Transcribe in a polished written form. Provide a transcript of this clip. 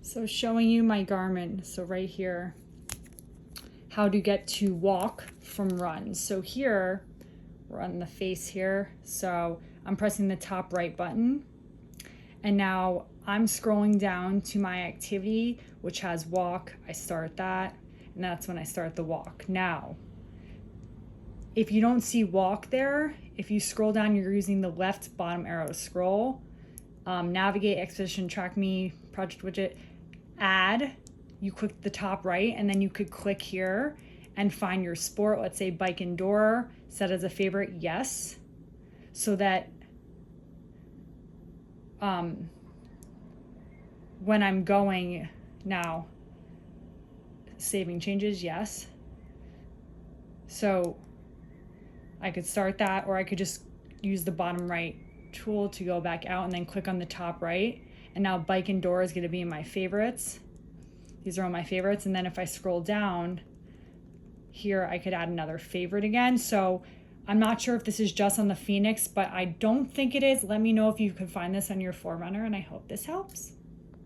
So showing you my Garmin. So right here, how to get to walk from run. So here, we're on the face here. So I'm pressing the top right button. And now I'm scrolling down to my activity, which has walk. I start that, and that's when I start the walk. Now, if you don't see walk there, if you scroll down, you're using the left bottom arrow to scroll. Navigate, expedition, track me, project widget, add, you click the top right, and then you could click here and find your sport. Let's say bike indoor, set as a favorite, yes. So that when I'm going now, saving changes, yes. So I could start that, or I could just use the bottom right tool to go back out and then click on the top right. And now bike indoor is going to be in my favorites. These are all my favorites. And then if I scroll down here, I could add another favorite again. So I'm not sure if this is just on the Phoenix, but I don't think it is. Let me know if you can find this on your Forerunner, and I hope this helps.